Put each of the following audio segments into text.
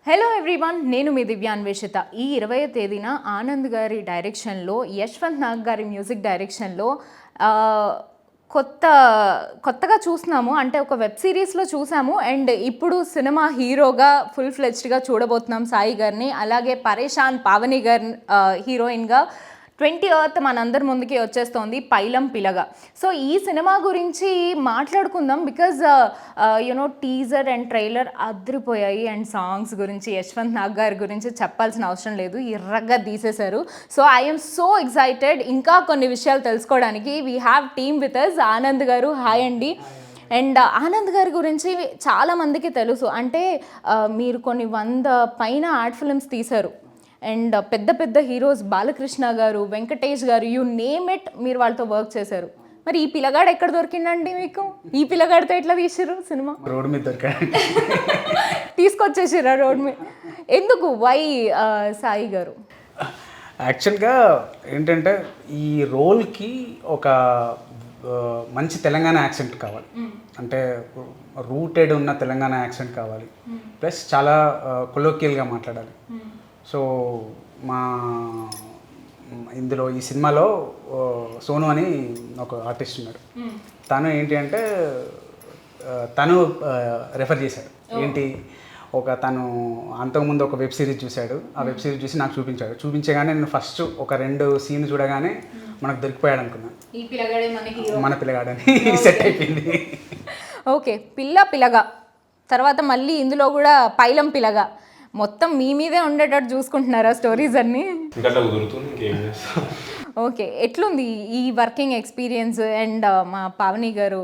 Hello everyone, నేను మీ దివ్యాన్వేషిత. ఈ 20వ తేదీన ఆనంద్ గారి డైరెక్షన్లో, యశ్వంత్ నాగ్ గారి మ్యూజిక్ డైరెక్షన్లో కొత్తగా చూస్తున్నాము. అంటే ఒక వెబ్ సిరీస్లో చూసాము అండ్ ఇప్పుడు సినిమా హీరోగా ఫుల్ ఫ్లెడ్జ్డ్గా చూడబోతున్నాం సాయి గారిని. అలాగే పరేషాన్ పావని గారి హీరోయిన్గా 20th మనందరి ముందుకి వచ్చేస్తోంది పైలం పిలగ. సో ఈ సినిమా గురించి మాట్లాడుకుందాం బికాజ్ టీజర్ అండ్ ట్రైలర్ అదిరిపోయాయి. అండ్ సాంగ్స్ గురించి యశ్వంత్ నాగ్ గారి గురించి చెప్పాల్సిన అవసరం లేదు, ఎర్రగా తీసేశారు. సో ఐఎమ్ సో ఎక్సైటెడ్ ఇంకా కొన్ని విషయాలు తెలుసుకోవడానికి. We have team with us. Anand గారు, హాయ్ అండి. అండ్ ఆనంద్ గారి గురించి చాలామందికి తెలుసు, అంటే మీరు కొన్ని 100 పైన యాడ్ ఫిల్మ్స్ తీశారు అండ్ పెద్ద పెద్ద హీరోస్ బాలకృష్ణ గారు, వెంకటేష్ గారు, యూ నేమ్ ఇట్, మీరు వాళ్ళతో వర్క్ చేశారు. మరి ఈ పిల్లగాడు ఎక్కడ దొరికిందండి మీకు? ఈ పిల్లగాడితో ఎట్లా తీసిర్రు సినిమా? రోడ్ మీద దొరికాడు, తీసుకొచ్చేసిరా రోడ్ మీద. ఎందుకు? వై సాయి గారు? యాక్చువల్గా ఏంటంటే ఈ రోల్కి ఒక మంచి తెలంగాణ యాక్సెంట్ కావాలి, అంటే రూటెడ్ ఉన్న తెలంగాణ యాక్సెంట్ కావాలి, ప్లస్ చాలా కొలోకియల్గా మాట్లాడాలి. సో ఇందులో ఈ సినిమాలో సోను అని ఒక ఆర్టిస్ట్ ఉన్నాడు. తను ఏంటి అంటే తను రెఫర్ చేశాడు. ఏంటి, తను అంతకుముందు ఒక వెబ్ సిరీస్ చూశాడు. ఆ వెబ్ సిరీస్ చూసి నాకు చూపించగానే నేను ఫస్ట్ ఒక 2 సీన్లు చూడగానే మనకు దొరికిపోయాడు అనుకున్నాను, మన పిల్లగాడని సెట్ అయిపోయింది. ఓకే, పిల్లగా తర్వాత మళ్ళీ ఇందులో కూడా పైలం పిల్లగా మొత్తం మీ మీదే ఉండేటట్టు చూసుకుంటున్నారా స్టోరీస్ అన్నీ? ఓకే, ఎట్లుంది ఈ వర్కింగ్ ఎక్స్పీరియన్స్? అండ్ మా పావని గారు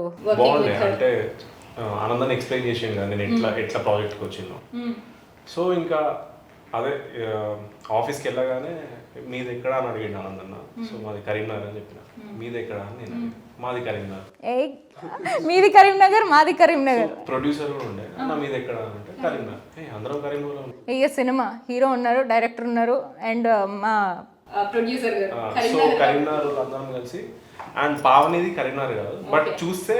అంటే ఆనందాన్ని ఎక్స్ప్లెయిన్ చేసాను కదా నేను ఎట్లా ప్రాజెక్ట్కి వచ్చిందో. సో ఇంకా అదే ఆఫీస్కి వెళ్ళగానే మీది ఎక్కడ అని అడిగాడు ఆనందన్న. సో మాది కరీంనగర్ అని చెప్పిన. మీది ఎక్కడ అని నేను అడిగాను. మాది కరీంనగర్. మీది కరీంనగర్, మాది కరీంనగర్. ప్రొడ్యూసర్ కూడా ఉండే, నా మీది ఎక్కడ అంటే కరీంనగర్. అందరం కరీంనగర్. ఇక సినిమా హీరో ఉన్నారు, డైరెక్టర్ ఉన్నారు అండ్ మా ప్రొడ్యూసర్ గారు. సో కరీంనగర్ అందరం కలిసి. అండ్ పావనిది కరీంనగర్ కాదు, బట్ చూస్తే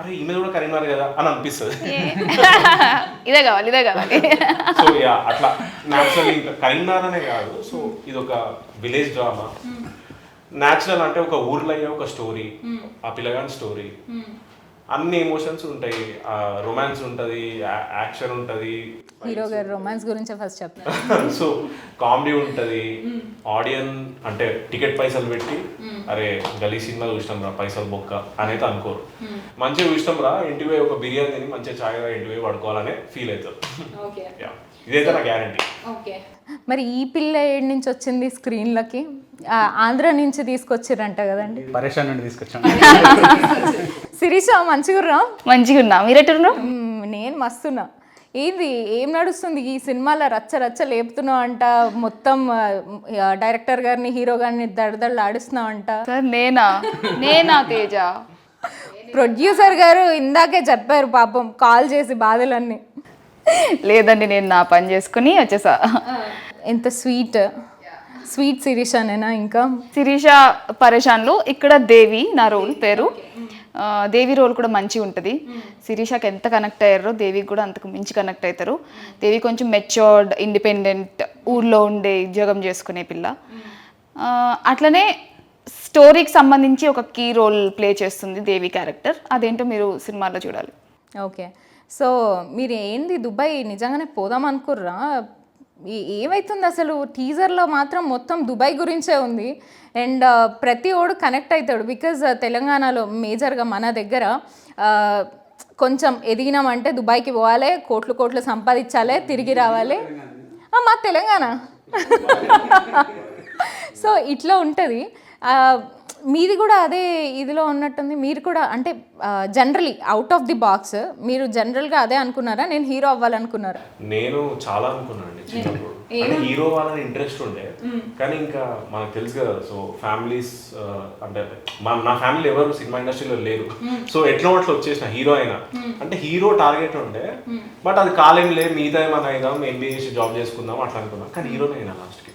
అరే ఈమె కూడా కరీంనగర్ కదా అని అనిపిస్తుంది. ఇదే కావాలి. సో అట్లా న్యాచురల్ ఇంకా కరీంనగర్ అనే కాదు. సో ఇది ఒక విలేజ్ డ్రామా. న్యాచురల్ అంటే ఒక ఊర్లో అయ్యే ఒక స్టోరీ, ఆ పిల్లగాని స్టోరీ. అన్ని ఎమోషన్స్ ఉంటాయి, రొమాన్స్ ఉంటుంది, యాక్షన్ ఉంటుంది. హీరో గారు రొమాన్స్ గురించి ఫస్ట్ చెప్తారు. సో కామెడీ ఉంటుంది. ఆడియన్స్ అంటే టికెట్ పైసలు పెట్టి అరే గలీ సినిమా చూసినాం రా, పైసలు బొక్క అనేది అనుకోరు. మంచిగా చూసినాం రా, ఇంటికి పోయి ఒక బిర్యానీ తిని మంచిగా ఛాయ్ ఇంటికి పోయి పడుకోవాలనే ఫీల్ అవుతారు. ఇదైతే నా గ్యారంటీ. ఓకే, మరి ఈ పిల్ల ఏడు నుంచి వచ్చింది స్క్రీన్లకి? ఆంధ్ర నుంచి తీసుకొచ్చిరంట కదండి? పరేషాన్ నుండి తీసుకొచ్చాం. శిరీష మంచిగుర్రా? మంచిగున్నా, మీరెట్టున్నా? నేను మస్తున్నా. ఏం నడుస్తుంది ఈ సినిమాలో? రచ్చ లేపుతున్నావు అంట, మొత్తం డైరెక్టర్ గారిని, హీరో గారిని దడదళ్ళు ఆడిస్తున్నావు అంట. సార్ నేనా తేజ? ప్రొడ్యూసర్ గారు ఇందాకే చెప్పారు పాపం, కాల్ చేసి బాధలన్నీ. లేదండి, నేను నా పని చేసుకుని వచ్చేసా. ఎంత స్వీట్ శిరీషనేనా? ఇంకా శిరీష పరేషాన్లో ఇక్కడ దేవి నా రోల్ పేరు. దేవి రోల్ కూడా మంచిగా ఉంటుంది. శిరీషకి ఎంత కనెక్ట్ అయ్యారో దేవికి కూడా అంతకు మించి కనెక్ట్ అవుతారు. దేవి కొంచెం మెచ్యూర్డ్, ఇండిపెండెంట్, ఊర్లో ఉండే ఉద్యోగం చేసుకునే పిల్ల. అట్లనే స్టోరీకి సంబంధించి ఒక కీ రోల్ ప్లే చేస్తుంది దేవి క్యారెక్టర్. అదేంటో మీరు సినిమాలో చూడాలి. ఓకే, సో మీరు ఏంది దుబాయ్ నిజంగానే పోదాం అనుకుర్రా? ఏమవుతుంది అసలు? టీజర్లో మాత్రం మొత్తం దుబాయ్ గురించే ఉంది అండ్ ప్రతి ఓడు కనెక్ట్ అవుతాడు. బికాజ్ తెలంగాణలో మేజర్గా మన దగ్గర కొంచెం ఎదిగినామంటే దుబాయ్కి పోవాలి, కోట్లు సంపాదించాలి, తిరిగి రావాలి. మా తెలంగాణ. సో ఇట్లా ఉంటుంది. మీది కూడా అదే ఇదిలో ఉన్నట్టుంది. మీరు కూడా అంటే generally out of the box మీరు జనరల్గా అదే అనుకున్నారా? నేను హీరో అవ్వాలనుకున్నారా? నేను చాలా అనుకున్నాను అండి చిన్నప్పుడు. అంటే హీరో అవ్వాలని ఇంట్రెస్ట్ ఉండే, కానీ ఇంకా మనకు తెలుసు కదా. సో ఫ్యామిలీస్ అంటే నా ఫ్యామిలీ ఎవరు సినిమా ఇండస్ట్రీలో లేరు. సో ఎట్లా వచ్చేసిన హీరో అయినా అంటే హీరో టార్గెట్ ఉండే, బట్ అది కాలేం లేదు, మిగతా ఏమైనా అయిదాం, ఎంబీఏ చేసి జాబ్ చేసుకుందాం అట్లా అనుకున్నాం. కానీ హీరోనే అయినా లాస్ట్కి.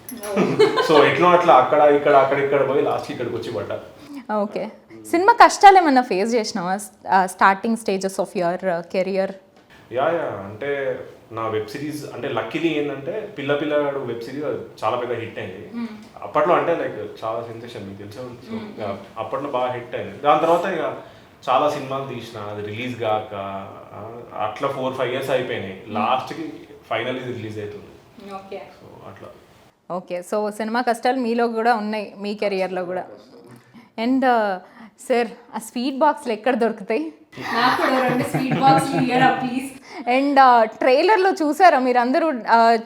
సో అట్లా అక్కడ పోయి లాస్ట్కి ఇక్కడికి వచ్చి పడ్డా. ఓకే, సినిమా కష్టాలు ఏమన్నా ఫేస్ చేసినావా starting stages of your career? Yeah అంటే నా వెబ్ సిరీస్ అంటే లక్కీలీ ఏంటంటే పిల్లగాడు వెబ్ సిరీస్ చాలా పెద్ద హిట్ అయింది అప్పట్లో, అంటే లైక్ చాలా సెన్సేషన్ మీకు తెలుసు. అప్పట్లో బాగా హిట్ అయింది. దాని తర్వాత ఇక చాలా సినిమాలు తీసిన, అది రిలీజ్ కాక అట్లా 4-5 years అయిపోయినాయి. లాస్ట్కి ఫైనల్ ఇది రిలీజ్ అవుతుంది. సో అట్లా. ఓకే, సో సినిమా కష్టాలు మీలో కూడా ఉన్నాయి, మీ కెరియర్లో కూడా. అండ్ సార్, ఆ స్వీట్ బాక్స్లు ఎక్కడ దొరుకుతాయి? నాకు కూడా 2 స్వీట్ బాక్స్లు ఇయ్యరా ప్లీజ్. అండ్ ట్రైలర్లో చూసారా మీరు అందరూ?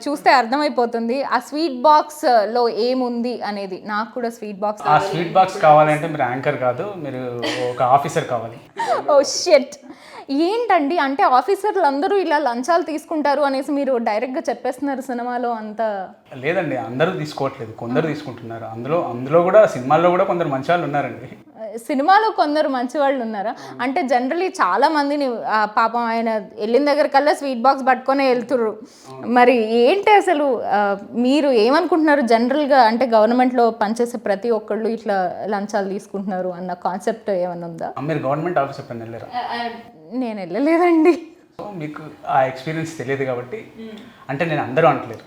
చూస్తే అర్థమైపోతుంది ఆ స్వీట్ బాక్స్లో ఏముంది అనేది. నాకు కూడా స్వీట్ బాక్స్. ఆ స్వీట్ బాక్స్ కావాలంటే మీరు యాంకర్ కాదు, మీరు ఒక ఆఫీసర్ కావాలి. ఓ షెట్, ఏంటండి అంటే ఆఫీసర్లు అందరూ ఇలా లంచాలు తీసుకుంటారు అనేసి మీరు డైరెక్ట్గా చెప్పేస్తున్నారు సినిమాలో అంతా? లేదండి, అందరూ తీసుకోవట్లేదు, కొందరు తీసుకుంటున్నారు. అందులో కూడా సినిమాల్లో కూడా కొందరు మంచి వాళ్ళు ఉన్నారండి. సినిమాలో కొందరు మంచి వాళ్ళు ఉన్నారా? అంటే జనరలీ చాలా మందిని పాపం ఆయన వెళ్ళిన దగ్గరకల్లా స్వీట్ బాక్స్ పట్టుకొనే వెళ్తుర్రు. మరి ఏంటి అసలు మీరు ఏమనుకుంటున్నారు జనరల్గా? అంటే గవర్నమెంట్లో పనిచేసే ప్రతి ఒక్కళ్ళు ఇట్లా లంచాలు తీసుకుంటున్నారు అన్న కాన్సెప్ట్ ఏమైనా ఉందా? మీరు గవర్నమెంట్ ఆఫీస్ ఎప్పుడైనా వెళ్ళారా? నేను వెళ్ళలేదండి. సో మీకు ఆ ఎక్స్పీరియన్స్ తెలియదు కాబట్టి, అంటే నేను అందరూ అంటలేరు.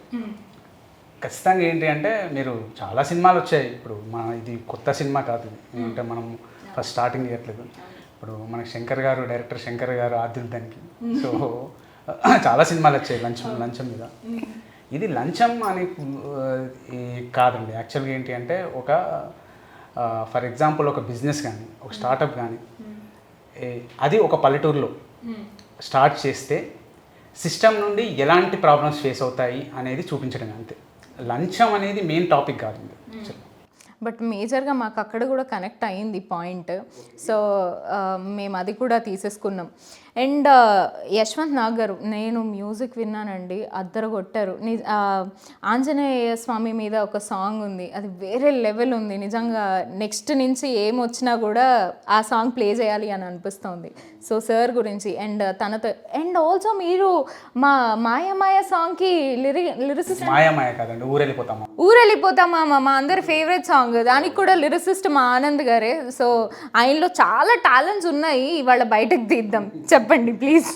ఖచ్చితంగా ఏంటి అంటే మీరు చాలా సినిమాలు వచ్చాయి. ఇప్పుడు ఇది కొత్త సినిమా కాదు, అంటే మనం ఫస్ట్ స్టార్టింగ్ చేయట్లేదు. ఇప్పుడు మనకి డైరెక్టర్ శంకర్ గారు ఆద్యులు దానికి. సో చాలా సినిమాలు వచ్చాయి లంచం మీద. ఇది లంచం అని కాదండి. యాక్చువల్గా ఏంటి అంటే ఫర్ ఎగ్జాంపుల్ ఒక బిజినెస్ కానీ, ఒక స్టార్టప్ కానీ, అది ఒక పల్లెటూరులో స్టార్ట్ చేస్తే సిస్టమ్ నుండి ఎలాంటి ప్రాబ్లమ్స్ ఫేస్ అవుతాయి అనేది చూపించడం అంతే. లంచం అనేది మెయిన్ టాపిక్ కాదు. బట్ మేజర్గా మాకు అక్కడ కూడా కనెక్ట్ అయ్యింది పాయింట్. సో మేము అది కూడా తీసేసుకున్నాం. అండ్ యశ్వంత్ నాగ్ గారు, నేను మ్యూజిక్ విన్నానండి, అద్దరు కొట్టారు. ఆంజనేయ స్వామి మీద ఒక సాంగ్ ఉంది, అది వేరే లెవెల్ ఉంది నిజంగా. నెక్స్ట్ నుంచి ఏమొచ్చినా కూడా ఆ సాంగ్ ప్లే చేయాలి అని అనిపిస్తుంది. సో సార్ గురించి అండ్ తనతో, అండ్ ఆల్సో మీరు మా మాయ సాంగ్కి లిరిసిస్ట్. మాయ కాదండి, ఊరెళ్ళిపోతామా మా అందరి ఫేవరెట్ సాంగ్. దానికి కూడా లిరిసిస్ట్ మా ఆనంద్ గారే. సో ఆయనలో చాలా టాలెంట్స్ ఉన్నాయి, ఇవాళ బయటకు తీద్దాం. చెప్పండి ప్లీజ్.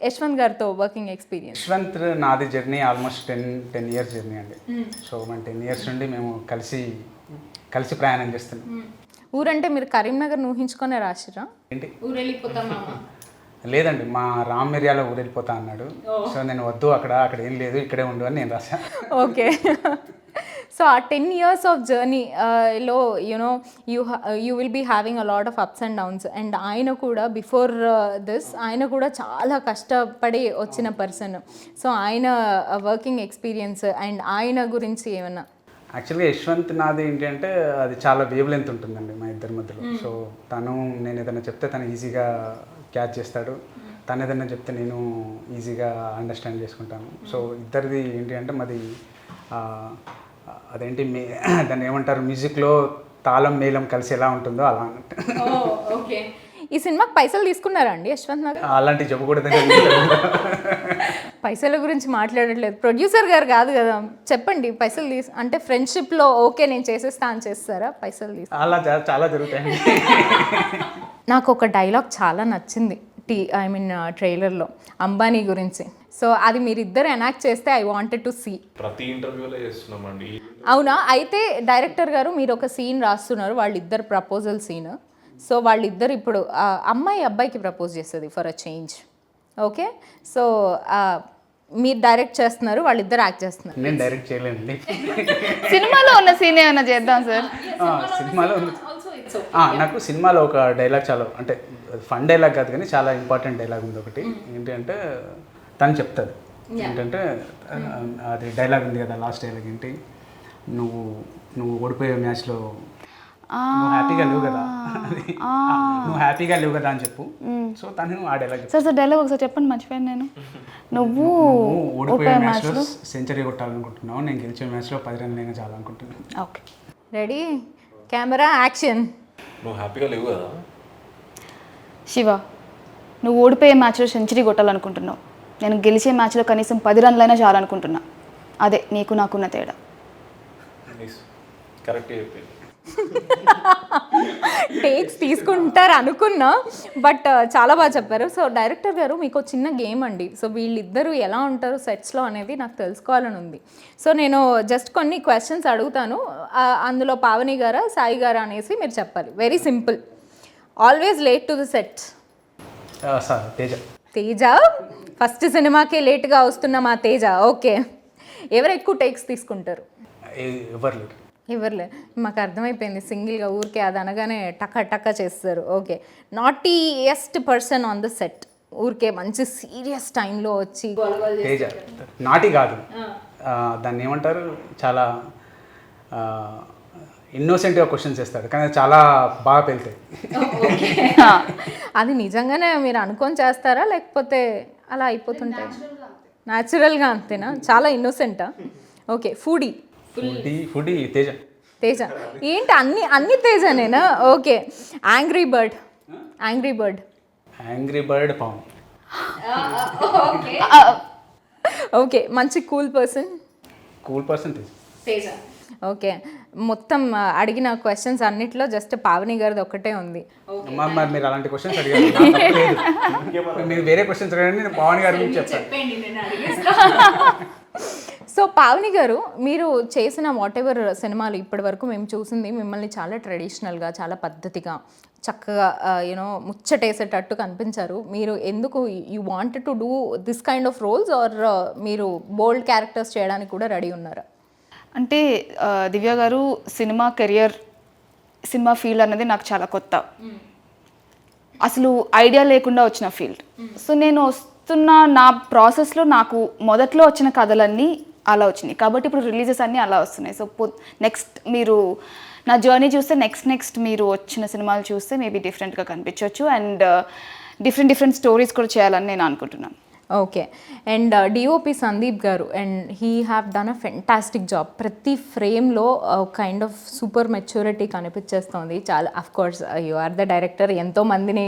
యశ్వంత్ గారితో వర్కింగ్ ఎక్స్పీరియన్స్. యశ్వంత్ నాది జర్నీ ఆల్మోస్ట్ 10 years జర్నీ అండి. సో మన 10 years నుండి మేము కలిసి ప్రయాణం చేస్తున్నాం. ఊరంటే మీరు కరీంనగర్ ఊహించుకొనే రాసిరా ఏంటి? ఊరెళ్ళిపోతామా? లేదండి, మా రామ్ ఏరియాలో ఊరెళ్ళిపోతా అన్నాడు. సో నేను వద్దు, అక్కడ ఏం లేదు, ఇక్కడే ఉండు అని నేను రాశాను. ఓకే. సో ఆ 10 years ఆఫ్ జర్నీ లో you know you will be having a lot of ups and downs. And ఆయన కూడా బిఫోర్ దిస్ ఆయన కూడా చాలా కష్టపడి వచ్చిన పర్సన్. సో ఆయన వర్కింగ్ ఎక్స్పీరియన్స్ అండ్ ఆయన గురించి ఏమన్నా? యాక్చువల్గా యశ్వంత్ నాది ఏంటి అంటే అది చాలా వేవ్ లెంత్ ఉంటుందండి మా ఇద్దరి మధ్యలో. సో నేను ఏదైనా చెప్తే తను ఈజీగా క్యాచ్ చేస్తాడు, తను ఏదైనా చెప్తే నేను ఈజీగా అండర్స్టాండ్ చేసుకుంటాను. సో ఇద్దరిది ఏంటి అంటే మాది అదేంటి దాన్ని ఏమంటారు, మ్యూజిక్లో తాళం మేళం కలిసి ఎలా ఉంటుందో అలా అన్నట్టు. ఓకే. ఈ సినిమాకి పైసలు తీసుకున్నారా అండి యశ్వంత్ నాగ్? అలాంటివి చెప్పకూడదు. పైసల గురించి మాట్లాడట్లేదు, ప్రొడ్యూసర్ గారు కాదు కదా. చెప్పండి, పైసలు అంటే ఫ్రెండ్షిప్లో ఓకే నేను చేసేస్తా అని చేస్తారా? పైసలు అలా చాలా జరుగుతాయండి. నాకు ఒక డైలాగ్ చాలా నచ్చింది ట్రైలర్లో అంబానీ గురించి. సో అది మీరిద్దరు ఎనాక్ట్ చేస్తే ఐ వాంటెడ్ టు సీ. ప్రతి ఇంటర్వ్యూలో చేస్తున్నామండి. అవునా? అయితే డైరెక్టర్ గారు మీరు ఒక సీన్ రాస్తున్నారు, వాళ్ళిద్దరు ప్రపోజల్ సీన్. సో వాళ్ళిద్దరు ఇప్పుడు అమ్మాయి అబ్బాయికి ప్రపోజ్ చేస్తుంది for a change. Okay, so మీరు డైరెక్ట్ చేస్తున్నారు, వాళ్ళిద్దరు యాక్ట్ చేస్తున్నారు. నేను డైరెక్ట్ చేయలేనండి. సినిమాలో ఉన్న సీన్ ఏమైనా చేద్దాం సార్. సినిమాలో నాకు సినిమాలో ఒక డైలాగ్ చాలా, అంటే ఫన్ డైలాగ్ కాదు కానీ చాలా ఇంపార్టెంట్ డైలాగ్ ఉంది ఒకటి. ఏంటంటే తను చెప్తుంది ఏంటంటే, అది డైలాగ్ ఉంది కదా, లాస్ట్ డైలాగ్ ఏంటి, నువ్వు ఓడిపోయే మ్యాచ్లో నువ్వు హ్యాపీగా లేవు కదా, నువ్వు హ్యాపీగా లేవు కదా అని చెప్పు. సో తను ఆ డైలాగ్ సార్ డైలాగ్ ఒకసారి చెప్పండి, మర్చిపోయాను నేను. నువ్వు ఓడిపోయే మ్యాచ్లో సెంచరీ కొట్టాలనుకుంటున్నావు, నేను గెలిచే మ్యాచ్లో 10 runs అయినా చాలనుకుంటున్నాను. Okay, ready, camera, action. నువ్వు హ్యాపీగా లేవు కదా శివ, నువ్వు ఓడిపోయే మ్యాచ్లో సెంచరీ కొట్టాలనుకుంటున్నావు, నేను గెలిచే మ్యాచ్లో కనీసం 10 runs అయినా చాలనుకుంటున్నా. అదే నీకు నాకున్న తేడా. కరెక్ట్ చెప్పి. టేక్స్ తీసుకుంటారు అనుకున్నా, బట్ చాలా బాగా చెప్పారు. సో డైరెక్టర్ గారు మీకు చిన్న గేమ్ అండి. సో వీళ్ళిద్దరూ ఎలా ఉంటారు సెట్స్లో అనేది నాకు తెలుసుకోవాలని ఉంది. సో నేను జస్ట్ కొన్ని క్వశ్చన్స్ అడుగుతాను, అందులో పావని గారా సాయి గారా అనేసి మీరు చెప్పాలి. Very simple. Always late to the set? Sir Teja. Teja first సినిమాకే లేట్గా వస్తున్న మా తేజ. ఓకే. ఎవరు ఎక్కువ టేక్స్ తీసుకుంటారు? ఎవరు లేరు. ఎవరులే, మాకు అర్థమైపోయింది. సింగిల్గా ఊరికే అది అనగానే టక్క టక్క చేస్తారు. Okay. Naughtiest person on the set, ఊరికే మంచి సీరియస్ టైంలో వచ్చి తేజ నాటి కాదు, దాన్ని ఏమంటారు, చాలా ఇన్నోసెంట్గా క్వశ్చన్స్ చేస్తాడు, కానీ చాలా బాగా పెళ్తాయి. అది నిజంగానే మీరు అనుకొని చేస్తారా లేకపోతే అలా అయిపోతుంటాయి? న్యాచురల్గా అంతేనా? చాలా ఇన్నోసెంటా? ఓకే. ఫుడీ తేజ. తేజ ఏంటి అన్ని తేజనేనా? Okay. Angry bird Pavan. Okay. మంచి కూల్ పర్సన్ తేజ. ఓకే. మొత్తం అడిగిన క్వశ్చన్స్ అన్నిట్లో జస్ట్ పావని గారిది ఒక్కటే ఉంది. మరి మీరు అలాంటి క్వశ్చన్స్ అడిగారు, మీరు వేరే క్వశ్చన్స్ అడగండి, నేను పవన్ గారి గురించి చెప్తాను. సో పావని గారు, మీరు చేసిన వాట్ ఎవర్ సినిమాలు ఇప్పటి వరకు మేము చూసింది మిమ్మల్ని చాలా ట్రెడిషనల్గా, చాలా పద్ధతిగా, చక్కగా యూనో ముచ్చటేసేటట్టు కనిపించారు. మీరు ఎందుకు you wanted to do this kind of roles or మీరు బోల్డ్ క్యారెక్టర్స్ చేయడానికి కూడా రెడీ ఉన్నారా? అంటే దివ్య గారు సినిమా కెరియర్, సినిమా ఫీల్డ్ అనేది నాకు చాలా కొత్త, అసలు ఐడియా లేకుండా వచ్చిన ఫీల్డ్. సో నేను వస్తున్న నా ప్రాసెస్లో నాకు మొదట్లో వచ్చిన కథలన్నీ అలా వచ్చినాయి, కాబట్టి ఇప్పుడు రిలీజెస్ అన్నీ అలా వస్తున్నాయి. సో నెక్స్ట్ మీరు నా జర్నీ చూస్తే నెక్స్ట్ మీరు వచ్చిన సినిమాలు చూస్తే మేబీ డిఫరెంట్గా కనిపించవచ్చు, అండ్ డిఫరెంట్ స్టోరీస్ కూడా చేయాలని నేను అనుకుంటున్నాను. ఓకే. అండ్ డిఓపి సందీప్ గారు, and he have done a fantastic job. ప్రతి ఫ్రేమ్లో కైండ్ ఆఫ్ సూపర్ మెచ్యూరిటీ కనిపించేస్తుంది. చాలా of course you are the director, ఎంతో మందిని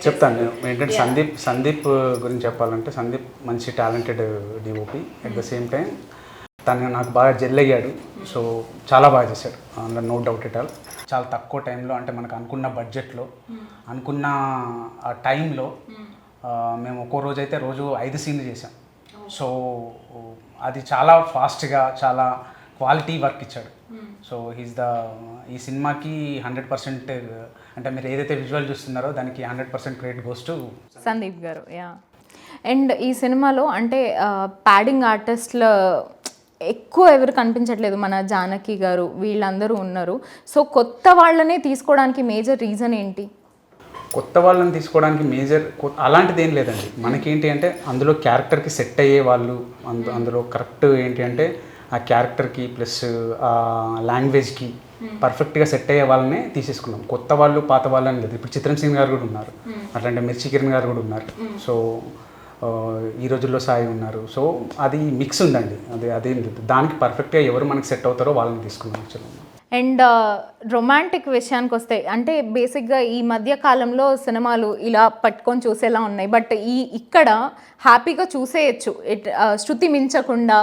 చెప్తాను నేను. ఏంటంటే సందీప్ గురించి చెప్పాలంటే, సందీప్ మంచి talented DOP. At the same time తను నాకు బాగా జెల్ అయ్యాడు. సో చాలా బాగా చేశాడు, అందులో నో డౌట్ ఎట్ ఆల్. చాలా తక్కువ టైంలో, అంటే మనకు అనుకున్న బడ్జెట్లో, అనుకున్న ఆ టైంలో మేము ఒక్కో రోజు అయితే రోజు 5 సీన్లు చేసాం. సో అది చాలా ఫాస్ట్గా, చాలా క్వాలిటీ వర్క్ ఇచ్చాడు. సో ఈ సినిమాకి 100%, అంటే మీరు ఏదైతే విజువల్ చూస్తున్నారో దానికి 100% క్రెడిట్ గోస్ టు సందీప్ గారు. యా. అండ్ ఈ సినిమాలో అంటే ప్యాడింగ్ ఆర్టిస్ట్లో ఎక్కువ ఎవరు కనిపించట్లేదు, మన జానకి గారు వీళ్ళందరూ ఉన్నారు. సో కొత్త వాళ్ళనే తీసుకోవడానికి మేజర్ రీజన్ ఏంటి? కొత్త వాళ్ళని తీసుకోవడానికి మేజర్ అలాంటిది ఏం లేదండి. మనకేంటి అంటే అందులో క్యారెక్టర్కి సెట్ అయ్యే వాళ్ళు, అందులో కరెక్ట్ ఏంటి అంటే ఆ క్యారెక్టర్కి ప్లస్ ఆ లాంగ్వేజ్కి పర్ఫెక్ట్గా సెట్ అయ్యే వాళ్ళనే తీసేసుకున్నాం. కొత్త వాళ్ళు పాత వాళ్ళు అని లేదు. ఇప్పుడు చిత్రం సింగ్ గారు కూడా ఉన్నారు, అట్లాంటి మిర్చి కిరణ్ గారు కూడా ఉన్నారు. సో ఈ రోజుల్లో సాయి ఉన్నారు. సో అది మిక్స్ ఉందండి, అదేం లేదు. దానికి పర్ఫెక్ట్గా ఎవరు మనకి సెట్ అవుతారో వాళ్ళని తీసుకున్నాం యాక్చువల్గా. అండ్ రొమాంటిక్ విషయానికి వస్తే, అంటే బేసిక్గా ఈ మధ్య కాలంలో సినిమాలు ఇలా పట్టుకొని చూసేలా ఉన్నాయి, బట్ ఇక్కడ హ్యాపీగా చూసేయచ్చు, శృతి మించకుండా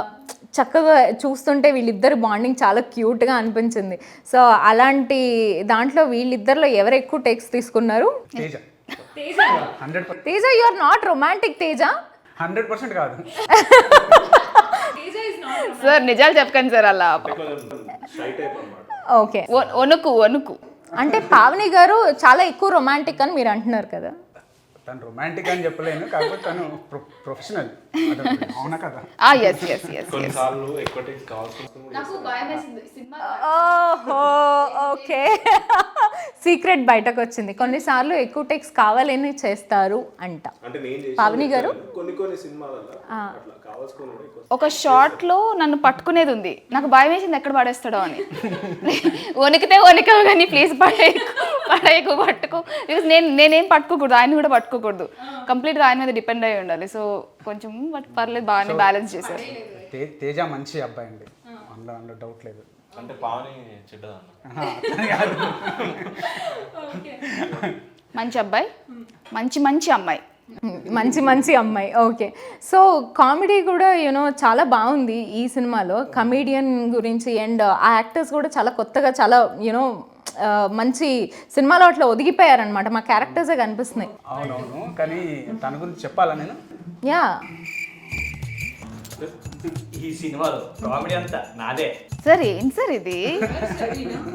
చక్కగా చూస్తుంటే వీళ్ళిద్దరు బాండింగ్ చాలా క్యూట్గా అనిపించింది. సో అలాంటి దాంట్లో వీళ్ళిద్దరిలో ఎవరు ఎక్కువ టేక్స్ తీసుకున్నారు? Teja. You are not romantic Teja? 100% కాదు సార్, నిజాలు చెప్పకండి సార్ అలా. ఓకే. వణుకు అంటే పావని గారు చాలా ఎక్కువ రొమాంటిక్ అని మీరు అంటున్నారు కదా? తను రొమాంటిక్ అని చెప్పలేను, కాకపోతే తను ప్రొఫెషనల్. అవునా కదా? కొన్నిసార్లు ఎక్కువ టేక్స్ కావాల్సి. ఓహో, ఓకే. సీక్రెట్ బయటకు వచ్చింది. కొన్నిసార్లు ఎక్కువ టేక్స్ కావాలని చేస్తారు అంట పావని గారు. కొన్ని సినిమాలలో ఒక షార్ట్లో నన్ను పట్టుకునేది ఉంది, నాకు భయం వేసింది ఎక్కడ పడేస్తాడో అని. వణికవు కానీ ప్లీజ్ పడేయకు పట్టుకో, బికాస్ నేనేం పట్టుకోకూడదు, ఆయన కూడా పట్టుకోకూడదు, కంప్లీట్గా ఆయన మీద డిపెండ్ అయ్యి ఉండాలి. సో కొంచెం బట్ పర్లేదు, బాగానే బ్యాలెన్స్ చేశారు. తేజ మంచి అబ్బాయి అండి, అందులో డౌట్ లేదు. అంటే పావని చెడ్డదన్న. మంచి అబ్బాయి, మంచి అమ్మాయి. మంచి మంచి అమ్మాయి. ఓకే. సో కామెడీ కూడా చాలా బాగుంది ఈ సినిమాలో. కమీడియన్ గురించి అండ్ ఆ యాక్టర్స్ కూడా చాలా కొత్తగా చాలా మంచి సినిమాలో అట్లా ఒదిగిపోయారనమాట. మా క్యారెక్టర్సే కనిపిస్తున్నాయి. అవునవును, కానీ తన గురించి చెప్పాలా నేను? యా, ఈ సినిమాలో కామెడీ అంతా నాదే. సార్ ఏం సార్ ఇది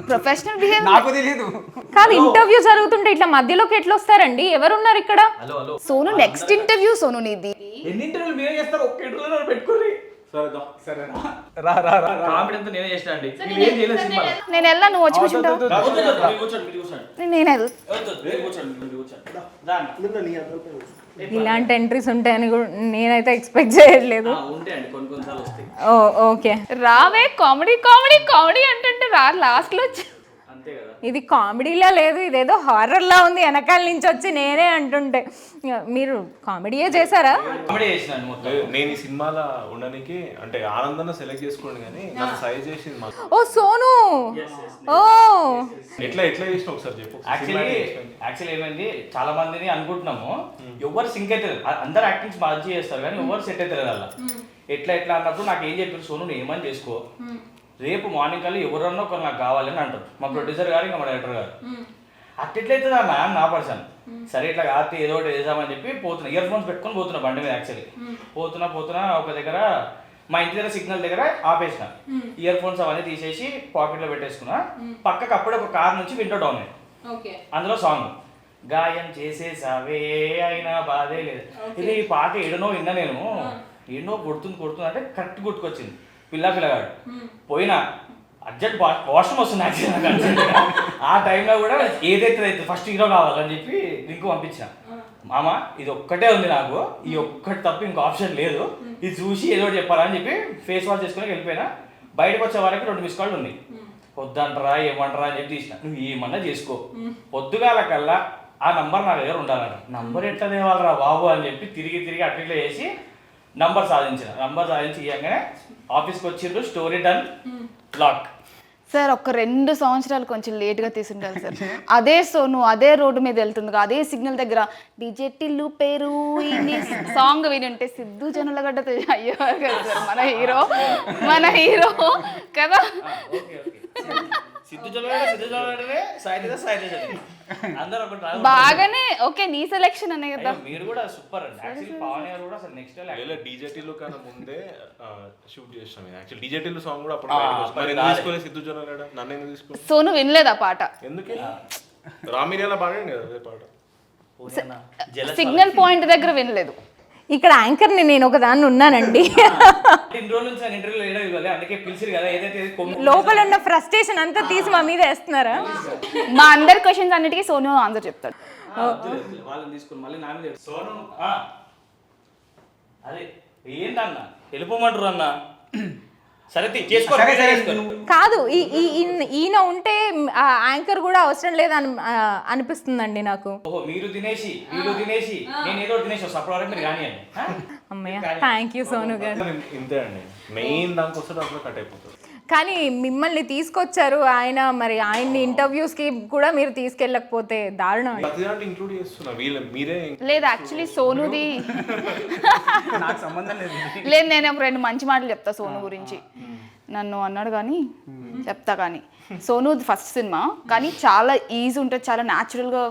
ప్రొఫెషనల్ బిహేవియర్? నాకు తెలియదు. కాదు, ఇంటర్వ్యూ జరుగుతుంటే ఇట్లా మధ్యలోకి ఎట్లా వస్తారండి? ఎవరున్నారు ఇక్కడ? Hello hello, Sonu next interview Sonu నీది. ఎన్ని ఇంటర్వ్యూలు మీరే చేస్తారు? ఒక్క ఇంటర్వ్యూలో పెట్టుకోరి. సరే రా రా రా. కామెడీ అంతా నేనే చేసిన అండి. మీరు ఏం చేయలేదు సినిమాలో. నేను వెళ్ళా, నువ్వు వచ్చి కూర్చుంటావు. నేను వెళ్తా. ఇలాంటి ఎంట్రీస్ ఉంటాయని కూడా నేనైతే ఎక్స్పెక్ట్ చేయట్లేదు. ఉంటే అండి కొన్ని కొన్నిసార్లు వస్తాయి. ఓకే. రావే కామెడీ కామెడీ కామెడీ అంటుంటే రా, లాస్ట్ లో వచ్చి అంతే కదా. ఇది కామెడీలా లేదు, ఇదేదో హారర్లా ఉంది వెనకాల నుంచి వచ్చి నేనే అంటుంటే. మీరు కామెడీయే చేశారా? కామెడీ చేసినాను మొత్తం. నేను ఈ సినిమాలో ఉండడానికి అంటే ఆనందాన్ని సెలెక్ట్ చేసుకోండి కానీ నన్ను సైజ్ చేసింది మాకు. ఓ సోను, ఓ ఎట్లా చేసిన ఒకసారి చెప్పు. యాక్చువల్లీ ఏమైంది, చాలా మందిని అనుకుంటున్నాము ఎవరు సింక్ అవుతుంది, అందరు యాక్టింగ్స్ మంచిగా చేస్తారు కానీ ఎవరు సెట్ అవుతారు అలా. ఎట్లా అన్నప్పుడు నాకు ఏం చెప్పారు, సోను నువ్వు ఏమని చేసుకో, రేపు మార్నింగ్ కల్లా ఎవరన్నా ఒకరు నాకు కావాలని అంటారు మా ప్రొడ్యూసర్ గారు ఇంకా మా డైరెక్టర్ గారు. అట్లెట్లయితుంది అన్న నా పర్సన్. సరే ఇట్లా కాదు ఏదో ఒకటి వేసామని చెప్పి పోతున్నా, ఇయర్ ఫోన్స్ పెట్టుకొని పోతున్నా బండి మీద. యాక్చువల్లీ పోతున్నా ఒక దగ్గర మా ఇంటి దగ్గర సిగ్నల్ దగ్గర ఆపేసిన, ఇయర్ ఫోన్స్ అవన్నీ తీసేసి పాకెట్లో పెట్టేసుకున్నా. పక్కకు అప్పుడే ఒక కార్ నుంచి విండో డౌన్ అయ్యి అందులో సాంగ్ గాయం చేసేసావే అయినా బాధే లేదు. ఇది ఈ పాట ఏడనో విన్నా నేను, ఏడనో కొడుతుంది అంటే కరెక్ట్ గుర్తుకొచ్చింది. పిల్లగాడు పోయినా అర్జెంట్ వాష్రూమ్ వస్తుంది యాక్చువల్లీ. ఆ టైంలో కూడా ఏదైతే ఫస్ట్ హీరో కావాలని చెప్పి లింక్ పంపించిన. మామ ఇది ఒక్కటే ఉంది నాకు, ఈ ఒక్కటి తప్ప ఇంకో ఆప్షన్ లేదు, ఇది చూసి ఏదో ఒకటి చెప్పాలని చెప్పి ఫేస్ వాష్ చేసుకుని వెళ్ళిపోయినా. బయటకు వచ్చే వరకు 2 మిస్ కాల్ ఉంది. వద్దంటారా ఏమంటారా అని చెప్పి తీసిన. నువ్వు ఏమన్నా చేసుకో, పొద్దుగాల కల్లా ఆ నంబర్ నా దగ్గర ఉండాలంట. నంబర్ ఎట్లా తేవాలరా బాబు అని చెప్పి తిరిగి అట్లా చేసి నంబర్ సాధించి ఇవ్వగానే ఆఫీస్కి వచ్చిండ్రు. Story done, lock. సార్ ఒక 2 సంవత్సరాలు కొంచెం లేట్గా తీసుండాలి సార్. అదే సోను అదే రోడ్డు మీద వెళ్తుంది, అదే సిగ్నల్ దగ్గర డిజెటిల్లు పేరు సాంగ్ విని ఉంటే సిద్ధు జనులగడ్డ అయ్యేవారు కదా సార్ మన హీరో కదా. బాగానే ఓకే, నీ సెలెక్షన్ అనే కదా. మీరు కూడా సూపర్ అండి. యాక్చువల్లీ పవన్ గారు కూడా అసలు నెక్స్ట్ లెవెల్. డీజేటీలో కన్నా ముందే షూట్ చేస్తాం. యాక్చువల్లీ డీజేటీలో సాంగ్ కూడా అప్పుడు సిద్ధు జనాలు నన్ను ఎందుకు తీసుకో. సోను వినలేదు ఆ పాట. ఎందుకే రామిరియాలో పాడండి కదా అదే పాట. సిగ్నల్ పాయింట్ దగ్గర వినలేదు. ఇక్కడ యాంకర్ని నేను ఒకదాన్ని ఉన్నానండి. ఇన్ని రోజుల నుంచి ఇంటర్వ్యూలో ఏదో ఇవ్వాలి, అందుకే పిలిచిరు కదా. ఏదైతే లోపల ఉన్న ఫ్రస్ట్రేషన్ అంతా తీసి మా మీద వేస్తున్నారా? మా అందరి క్వశ్చన్స్ అన్నిటికీ సోను ఆన్సర్ చెప్తాడు. వాళ్ళని తీసుకుని మళ్ళీ నా మీద సోను అదే ఏంటన్నా వెళ్ళిపోమంటారు అన్న. సరే చేసుకో. కాదు, ఈయన ఉంటే ఆ యాంకర్ కూడా అవసరం లేదని అనిపిస్తుందండి నాకు. ఓహో మీరు తినేసి వీళ్ళు తినేసి నేను ఏదో తినేసి వస్తా, అప్పటి వరకు మీరు కానియండి. అమ్మయ్య, థ్యాంక్ యూ సోను గారు. ఇంతే అండి, మెయిన్ దానికి వస్తే అప్పుడు కట్ అయిపోతుంది. కానీ మిమ్మల్ని తీసుకొచ్చారు ఆయన, మరి ఆయన్ని ఇంటర్వ్యూస్కి కూడా మీరు తీసుకెళ్ళకపోతే దారుణం. ఇంక్లూడ్ చేస్తున్నా వీళ్ళ మీరే. లేదు యాక్చువల్లీ సోనుది నాకు సంబంధం లేదు. లేదు, నేను ఒక 2 మంచి మాటలు చెప్తా సోను గురించి. నన్ను అన్నాడు కానీ చెప్తా. కానీ సోను ఫస్ట్ సినిమా కానీ చాలా ఈజీ ఉంటుంది, చాలా న్యాచురల్గా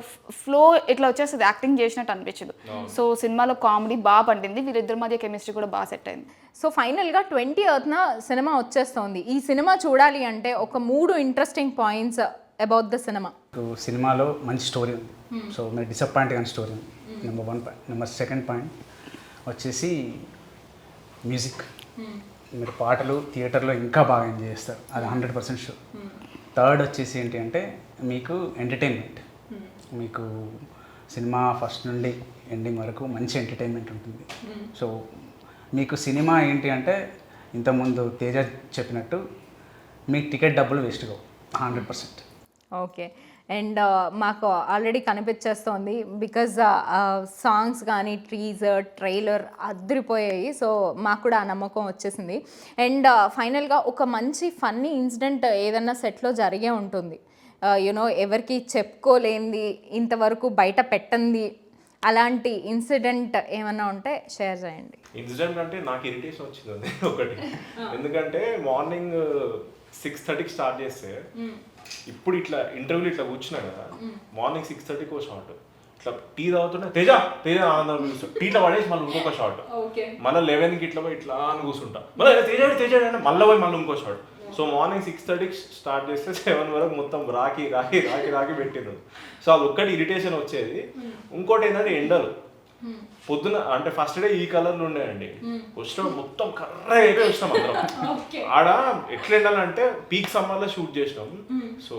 ఫ్లో ఇట్లా వచ్చేస్తుంది, యాక్టింగ్ చేసినట్టు అనిపించదు. సో సినిమాలో కామెడీ బాగా పండింది, వీరిద్దరి మధ్య కెమిస్ట్రీ కూడా బాగా సెట్ అయింది. సో ఫైనల్గా 20th సినిమా వచ్చేస్తోంది. ఈ సినిమా చూడాలి అంటే ఒక 3 interesting points about the cinema. సినిమాలో మంచి స్టోరీ ఉంది, సో మీరు డిసప్పాయింట్ కానీ స్టోరీ ఉంది. Number 1 point. Number 2nd point వచ్చేసి మ్యూజిక్. మీరు పాటలు థియేటర్లో ఇంకా బాగా ఎంజాయ్ చేస్తారు, అది 100% షూర్. 3rd వచ్చేసి ఏంటి అంటే మీకు ఎంటర్టైన్మెంట్. మీకు సినిమా ఫస్ట్ నుండి ఎండింగ్ వరకు మంచి ఎంటర్టైన్మెంట్ ఉంటుంది. సో మీకు సినిమా ఏంటి అంటే ఇంతకుముందు తేజ చెప్పినట్టు మీ టికెట్ డబ్బులు వేస్ట్ కావు 100%. ఓకే. అండ్ మాకు ఆల్రెడీ కనిపించేస్తోంది, బికాజ్ సాంగ్స్ కానీ టీజర్ ట్రైలర్ అదిరిపోయాయి. సో మాకు కూడా ఆ నమ్మకం వచ్చేసింది. అండ్ ఫైనల్గా ఒక మంచి ఫన్నీ ఇన్సిడెంట్ ఏదన్నా సెట్లో జరిగే ఉంటుంది, ఎవరికి చెప్పుకోలేంది, ఇంతవరకు బయట పెట్టంది అలాంటి ఇన్సిడెంట్ ఏమన్నా ఉంటే షేర్ చేయండి. ఇన్సిడెంట్ అంటే నాకు ఇరిటేషన్ వచ్చింది ఒకటి. ఎందుకంటే మార్నింగ్ 6:30కి స్టార్ట్ చేస్తే ఇప్పుడు ఇట్లా ఇంటర్వ్యూలు ఇట్లా కూర్చున్నా కదా, మార్నింగ్ 6:30కి ఒక షార్ట్, ఇట్లా టీ తాగుతుంటే తేజ తేజ ఆనందం పిలుస్తాడు, టీలో పడేసి మళ్ళీ ఇంకొక షార్ట్, మళ్ళీ 11కి ఇట్లా పోయి ఇట్లా అని కూర్చుంటా, మళ్ళీ తేజ తేజ అంటే మళ్ళీ పోయి మళ్ళీ ఇంకో షార్ట్. సో మార్నింగ్ 6:30కి స్టార్ట్ చేస్తే 7 వరకు మొత్తం రాకి రాకి రాకి రాకి పెట్టిండ్రు. సో అది ఒక్కటి ఇరిటేషన్ వచ్చేది. ఇంకోటి ఏంటంటే ఎండలు పొద్దున అంటే ఫస్ట్ డే ఈ కలర్లు ఉండేయండి, వచ్చినప్పుడు మొత్తం కర్ర అయిపోయి వచ్చినాం అందరం. ఆడ ఎట్లా ఎండాలంటే పీక్ సమ్మర్లో షూట్ చేసినాం. సో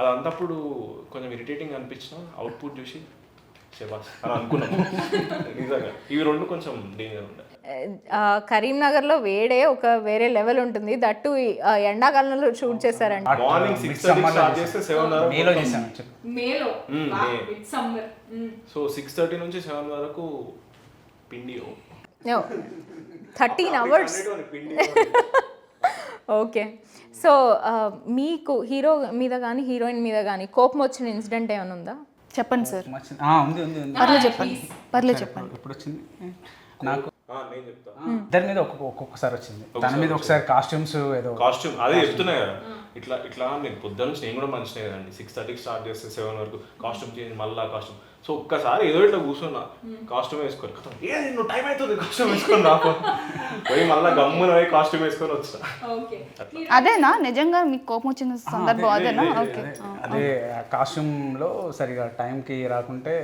అదంతప్పుడు కొంచెం ఇరిటేటింగ్ అనిపించిన, అవుట్పుట్ చూసి శబాస్ అని అనుకున్నాం నిజంగా. ఇవి రెండు కొంచెం డేంజర్ ఉండే. కరీంనగర్లో వేడే ఒక వేరే లెవెల్ ఉంటుంది, దట్టు ఎండాకాలంలో షూట్ చేశారండి. మార్నింగ్ 6:30 స్టార్ట్ చేస్తే 7 వరకు మేలో చేశాను actually. సో 6:30 నుంచి 7 వరకు పిండి 13 hours. ఓకే. సో మీకు హీరో మీద కానీ హీరోయిన్ మీద కానీ కోపం వచ్చిన ఇన్సిడెంట్ ఏమైనా ఉందా? చెప్పండి సార్. ఉంది ఉంది ఉంది. పర్లేదు చెప్పండి. ఇప్పుడు వచ్చింది నాకు నేను చెప్తా. ఇద్దరి మీద ఒక్కొక్కసారి వచ్చింది. తన మీద ఒకసారి కాస్ట్యూమ్స్ ఏదో కాస్ట్యూమ్ అదే చెప్తున్నా కదా, ఇట్లా ఇట్లా నేను పొద్దున్న నుంచి నేను కూడా మంచిగా కదండి, 6:30కి స్టార్ట్ చేస్తే 7 వరకు కాస్ట్యూమ్ చేంజ్, మళ్ళీ కాస్ట్యూమ్. సో ఒక్కసారి ఏదో ఇట్లా కూర్చున్నా, కాస్ట్యూమ్ వేసుకొని ఏ నువ్వు టైం అవుతుంది కాస్ట్యూమ్ వేసుకొని రాకు పోయి మళ్ళీ గమ్మున పోయి కాస్ట్యూమ్ వేసుకొని వచ్చా. అదేనా నిజంగా మీకు కోపం వచ్చిన సందర్భం? అదేనా? ఓకే. అదే కాస్ట్యూమ్లో సరిగా టైంకి రాకుంటే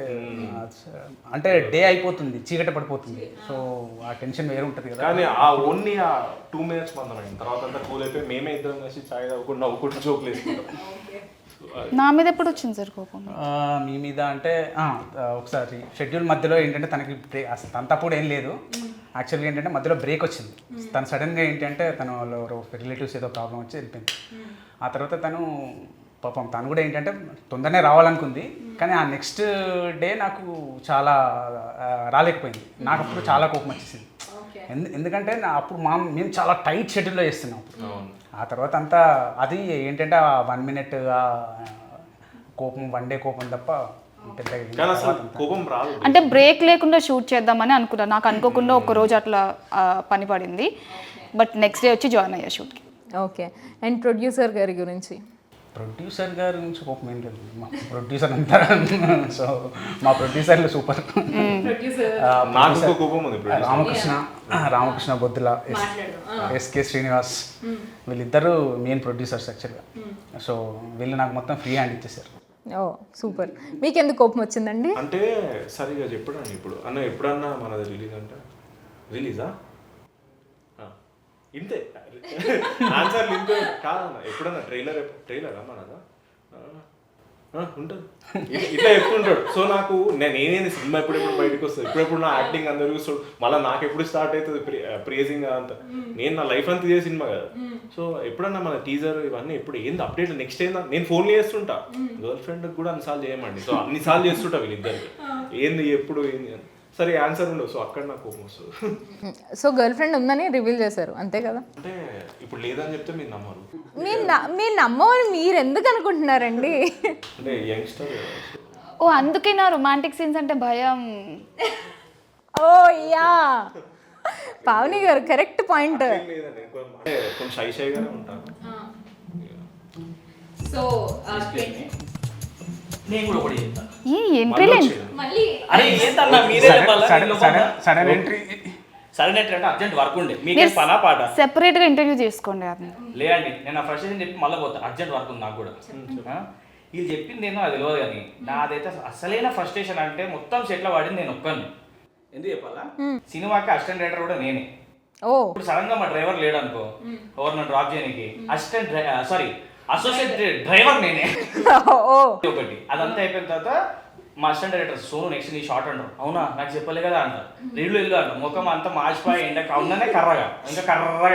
అంటే డే అయిపోతుంది, చీకటి పడిపోతుంది. సో ఆ టెన్షన్ వేరే ఉంటుంది కదా. కానీ ఆ ఓన్లీ ఆ 2 minutes మందం తర్వాత అంతా కూల్ అయిపోయి మేమే ఇద్దరం కలిసి చాయ్ తాగకుండా నవ్వుకుంటూ జోకులు వేసుకుంటాం. నా మీద ఎప్పుడు వచ్చింది సార్ కోపం? మీ మీద అంటే ఒకసారి షెడ్యూల్ మధ్యలో ఏంటంటే తనకి తన తప్పుడు ఏం లేదు, యాక్చువల్గా ఏంటంటే మధ్యలో బ్రేక్ వచ్చింది. తను సడన్గా ఏంటంటే తను రిలేటివ్స్ ఏదో ప్రాబ్లం వచ్చి వెళ్ళిపోయింది. ఆ తర్వాత తను పాపం తను కూడా ఏంటంటే తొందరనే రావాలనుకుంది, కానీ ఆ నెక్స్ట్ డే నాకు చాలా రాలేకపోయింది. నాకు అప్పుడు చాలా కోపం వచ్చేసింది. ఎందుకంటే అప్పుడు మేము చాలా టైట్ షెడ్యూల్లో చేస్తున్నాం. ఆ తర్వాత అంతా అది ఏంటంటే 1 minute కోపం, 1 day కోపం తప్ప కోపం రాదు. అంటే బ్రేక్ లేకుండా షూట్ చేద్దామని అనుకున్నాను. నాకు అనుకోకుండా ఒక రోజు అట్లా పని పడింది, బట్ నెక్స్ట్ డే వచ్చి జాయిన్ అయ్యా షూట్కి. ఓకే. అండ్ ప్రొడ్యూసర్ గారి గురించి? ప్రొడ్యూసర్ గారి నుంచి కోపం ఏం లేదు, మా ప్రొడ్యూసర్ అంతా. సో మా ప్రొడ్యూసర్లు సూపర్. నాకు కోపం ఉంది. రామకృష్ణ బొద్దుల, ఎస్కే శ్రీనివాస్, వీళ్ళిద్దరూ మెయిన్ ప్రొడ్యూసర్స్ యాక్చువల్గా. సో వీళ్ళు నాకు మొత్తం ఫ్రీ హ్యాండ్ ఇచ్చేసారు. ఓ సూపర్. మీకు ఎందుకు కోపం వచ్చిందండి? అంటే సరిగా చెప్పడండి, ఇప్పుడు అన్న ఎప్పుడన్నా మనది రిలీజ్ అంటే రిలీజా ఇంతే ఆన్సర్లు ఇంతే కాదన్న. ఎప్పుడన్నా ట్రైలరా మనదా ఉంటుంది ఇట్లా చెప్తుంటాడు. సో నాకు నేనేది సినిమా ఎప్పుడెప్పుడు బయటకు వస్తుంది, ఎప్పుడెప్పుడు నా యాక్టింగ్ అందరు చూస్తాడు, మళ్ళీ నాకు ఎప్పుడు స్టార్ట్ అవుతుంది ప్రేజింగ్ అంతా. నేను నా లైఫ్ అంతా ఇదే సినిమా కదా. సో ఎప్పుడన్నా మన టీజర్ ఇవన్నీ ఎప్పుడు ఏంది అప్డేట్ నెక్స్ట్ ఏందా నేను ఫోన్లో చేస్తుంటా, గర్ల్ ఫ్రెండ్ కూడా అన్నిసార్లు చేయమండి. సో అన్నిసార్లు చేస్తుంటా వీళ్ళిద్దరికి, ఏంది ఎప్పుడు ఏంది అని. సరే ఆన్సర్ ఉండవు. సో అక్కడ నాకు కోపం వస్తుంది. సో గర్ల్ ఫ్రెండ్ ఉందని రివీల్ చేశారు అంతే కదా? అంటే ఇప్పుడు లేదని చెప్తే మీరు నమ్మరు. మీరు నమ్మని మీరు ఎందుకు అనుకుంటున్నారండి? అంటే యంగ్స్టర్. ఓ అందుకే నా రొమాంటిక్ సీన్స్ అంటే భయం. ఓ యా, పావని గారు కరెక్ట్ పాయింట్. లేదండి, కొంచెం షైగానే ఉంటాను. సో నేను కూడా ఒకటి చెప్తా. ఈ ఎంట్రీలో అరే ఏంటన్నా మీరే చెప్పాలా? సడన్ ఎంట్రీ సడన్ ఎంట్రీ అంటే అర్జెంట్ వర్క్ ఉండే, మీకే పనా పాట సెపరేట్గా ఇంటర్వ్యూ చేసుకోండి. లేదండి నేను నా ఫ్రస్ట్రేషన్ చెప్పి మళ్ళీ పోతాను, అర్జెంట్ వర్క్ ఉంది నాకు కూడా. ఇది చెప్పింది నేను అది తెలియదు, కానీ నాదైతే అసలైన ఫ్రస్ట్రేషన్ అంటే మొత్తం సెట్లో పడింది నేను ఒక్కని. ఎందుకు చెప్పాలా? సినిమాకి అసిస్టెంట్ డైరెక్టర్ కూడా నేనే. ఓ ఇప్పుడు సడన్ గా మా డ్రైవర్ లేడు అనుకో, ఎవరు నన్ను డ్రాప్ చేయడానికి అసోసియేట్ డ్రైవర్ నేనే. ఒకటి అదంతా అయిపోయిన తర్వాత మా అసిస్టెంట్ డైరెక్టర్ సోను నెక్స్ట్ నీ షార్ట్ అంటారు. అవునా నాకు చెప్పలే కదా అంటారు. రీళ్ళు వెళ్ళు అంటారు. ముఖం అంతా మార్చిపోయి ఎండక అవుననే కర్రగా ఇంకా కర్రగా